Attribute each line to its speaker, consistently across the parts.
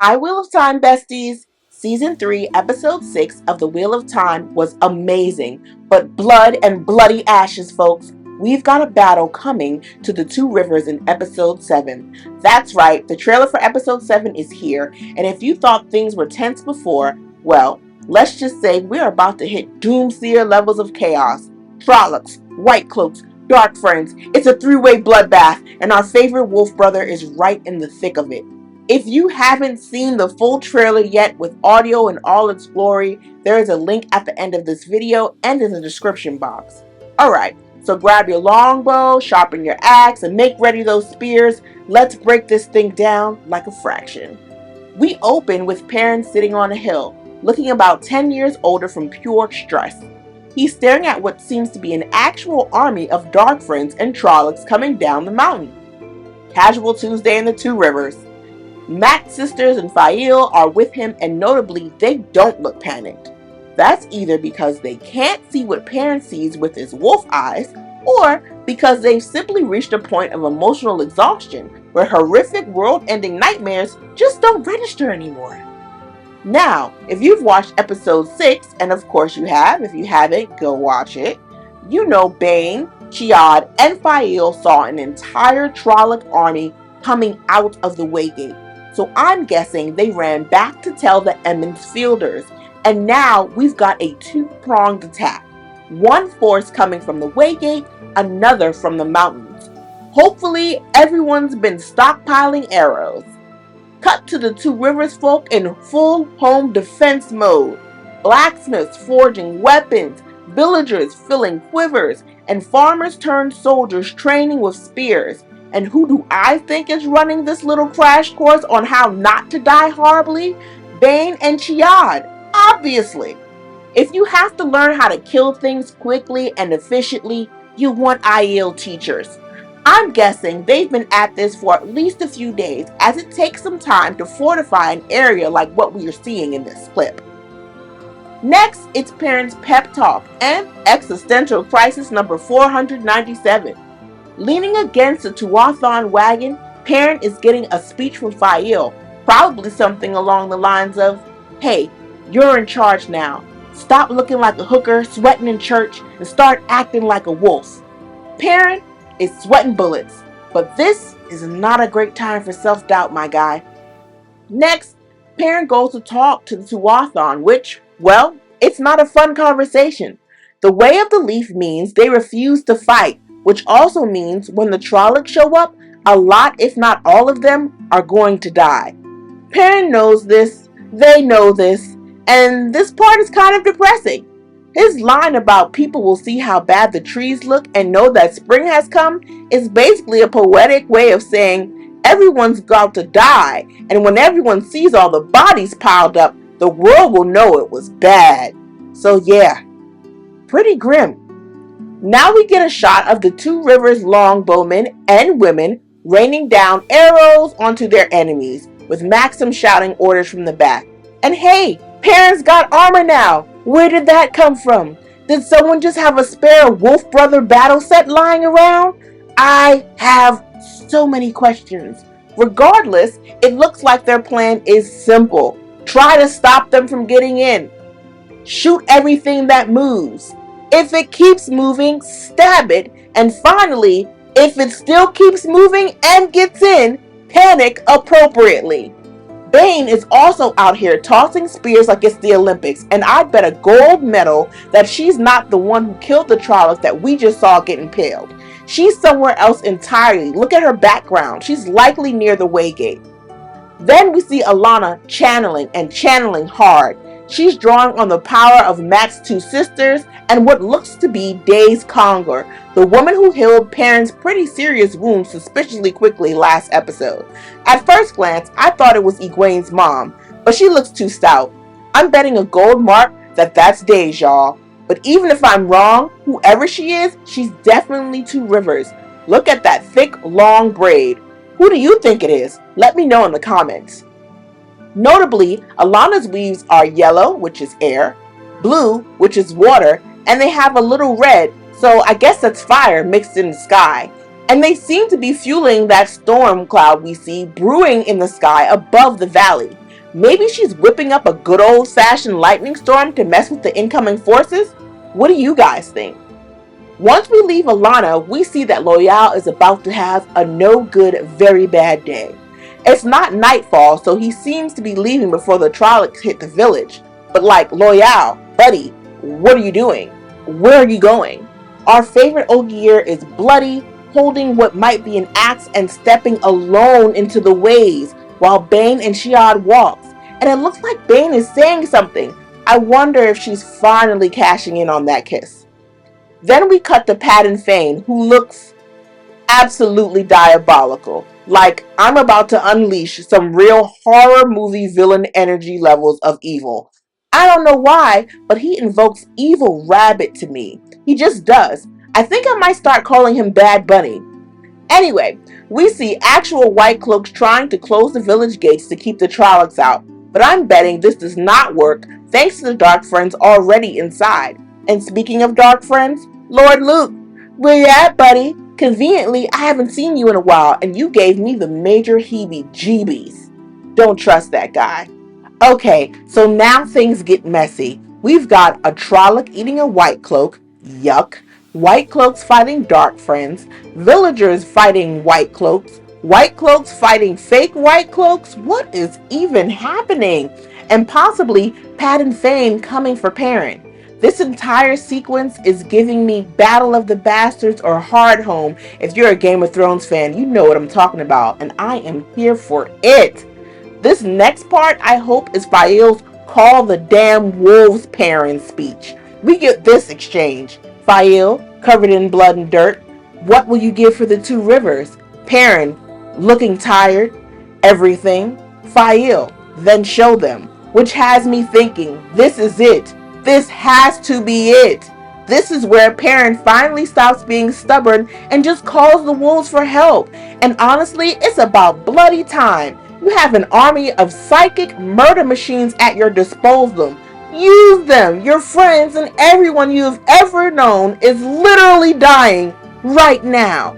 Speaker 1: Hi, Wheel of Time besties! Season 3, Episode 6 of The Wheel of Time was amazing, but blood and bloody ashes, folks. We've got a battle coming to the two rivers in Episode 7. That's right, the trailer for Episode 7 is here, and if you thought things were tense before, well, let's just say we're about to hit doomsayer levels of chaos. Trollocs, White Cloaks, Dark Friends, it's a three-way bloodbath, and our favorite wolf brother is right in the thick of it. If you haven't seen the full trailer yet with audio in all its glory, there is a link at the end of this video and in the description box. Alright, so grab your longbow, sharpen your axe, and make ready those spears. Let's break this thing down like a fraction. We open with Perrin sitting on a hill, looking about 10 years older from pure stress. He's staring at what seems to be an actual army of Dark Friends and Trollocs coming down the mountain. Casual Tuesday in the Two Rivers. Matt's sisters and Fail are with him, and notably, they don't look panicked. That's either because they can't see what Perrin sees with his wolf eyes, or because they've simply reached a point of emotional exhaustion where horrific world-ending nightmares just don't register anymore. Now, if you've watched episode 6, and of course you have, if you haven't, go watch it, you know Bane, Chiad, and Fail saw an entire Trolloc army coming out of the Waygate. So I'm guessing they ran back to tell the Emond's fielders, and now we've got a two-pronged attack. One force coming from the Waygate, another from the mountains. Hopefully everyone's been stockpiling arrows. Cut to the Two Rivers folk in full home defense mode. Blacksmiths forging weapons, villagers filling quivers, and farmers turned soldiers training with spears. And who do I think is running this little crash course on how not to die horribly? Bane and Chiad, obviously. If you have to learn how to kill things quickly and efficiently, you want IEL teachers. I'm guessing they've been at this for at least a few days, as it takes some time to fortify an area like what we are seeing in this clip. Next, it's Perrin's pep talk and existential crisis number 497. Leaning against the Tuathon wagon, Perrin is getting a speech from Fail, probably something along the lines of, "Hey, you're in charge now. Stop looking like a hooker, sweating in church, and start acting like a wolf." Perrin is sweating bullets, but this is not a great time for self-doubt, my guy. Next, Perrin goes to talk to the Tuathon, which, well, it's not a fun conversation. The Way of the Leaf means they refuse to fight, which also means when the Trollocs show up, a lot, if not all of them, are going to die. Perrin knows this, they know this, and this part is kind of depressing. His line about people will see how bad the trees look and know that spring has come is basically a poetic way of saying everyone's got to die, and when everyone sees all the bodies piled up, the world will know it was bad. So yeah, pretty grim. Now we get a shot of the Two Rivers longbowmen and women raining down arrows onto their enemies, with Maxim shouting orders from the back. And hey, Perrin's got armor now! Where did that come from? Did someone just have a spare Wolf Brother battle set lying around? I have so many questions. Regardless, it looks like their plan is simple. Try to stop them from getting in. Shoot everything that moves. If it keeps moving, stab it. And finally, if it still keeps moving and gets in, panic appropriately. Bane is also out here tossing spears like it's the Olympics, and I'd bet a gold medal that she's not the one who killed the Trollocs that we just saw get impaled. She's somewhere else entirely. Look at her background. She's likely near the Waygate. Then we see Alanna channeling hard. She's drawing on the power of Matt's two sisters and what looks to be Days Conger, the woman who healed Perrin's pretty serious wounds suspiciously quickly last episode. At first glance, I thought it was Egwene's mom, but she looks too stout. I'm betting a gold mark that that's Days, y'all. But even if I'm wrong, whoever she is, she's definitely Two Rivers. Look at that thick, long braid. Who do you think it is? Let me know in the comments. Notably, Alanna's weaves are yellow, which is air, blue, which is water, and they have a little red, so I guess that's fire mixed in the sky. And they seem to be fueling that storm cloud we see brewing in the sky above the valley. Maybe she's whipping up a good old-fashioned lightning storm to mess with the incoming forces? What do you guys think? Once we leave Alanna, we see that Loyal is about to have a no good, very bad day. It's not nightfall, so he seems to be leaving before the Trollocs hit the village. But like, Loyal, buddy, what are you doing? Where are you going? Our favorite Ogier is bloody, holding what might be an axe and stepping alone into the ways, while Bane and Shiad walks. And it looks like Bane is saying something. I wonder if she's finally cashing in on that kiss. Then we cut to Perrin Fane, who looks absolutely diabolical. Like, I'm about to unleash some real horror movie villain energy levels of evil. I don't know why, but he invokes Evil Rabbit to me. He just does. I think I might start calling him Bad Bunny. Anyway, we see actual White Cloaks trying to close the village gates to keep the Trollocs out, but I'm betting this does not work thanks to the Dark Friends already inside. And speaking of Dark Friends, Lord Luke, where you at, buddy? Conveniently, I haven't seen you in a while, and you gave me the major heebie-jeebies. Don't trust that guy. Okay, so now things get messy. We've got a Trolloc eating a White Cloak, yuck. White Cloaks fighting Dark Friends, villagers fighting White Cloaks fighting fake White Cloaks. What is even happening? And possibly Perrin Fane coming for Perrin. This entire sequence is giving me Battle of the Bastards or Hard Home. If you're a Game of Thrones fan, you know what I'm talking about, and I am here for it. This next part, I hope, is Fael's Call the Damn Wolves Perrin speech. We get this exchange. Fael, covered in blood and dirt, what will you give for the two rivers? Perrin, looking tired. Everything. Fael, then show them. Which has me thinking, this is it. This has to be it. This is where Perrin finally stops being stubborn and just calls the wolves for help. And honestly, it's about bloody time. You have an army of psychic murder machines at your disposal. Use them. Your friends and everyone you have ever known is literally dying right now.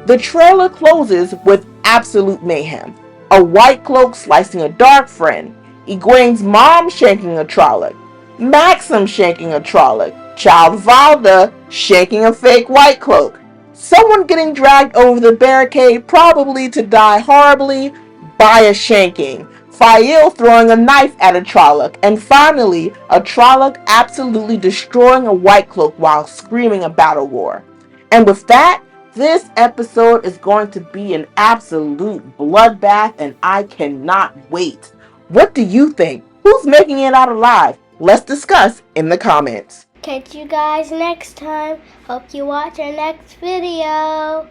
Speaker 1: The trailer closes with absolute mayhem. A White Cloak slicing a Dark Friend. Egwene's mom shanking a Trolloc. Maxim shanking a Trolloc. Child Valda shanking a fake White Cloak. Someone getting dragged over the barricade, probably to die horribly by a shanking. Fael throwing a knife at a Trolloc. And finally, a Trolloc absolutely destroying a White Cloak while screaming a battle roar. And with that, this episode is going to be an absolute bloodbath, and I cannot wait. What do you think? Who's making it out alive? Let's discuss in the comments.
Speaker 2: Catch you guys next time. Hope you watch our next video.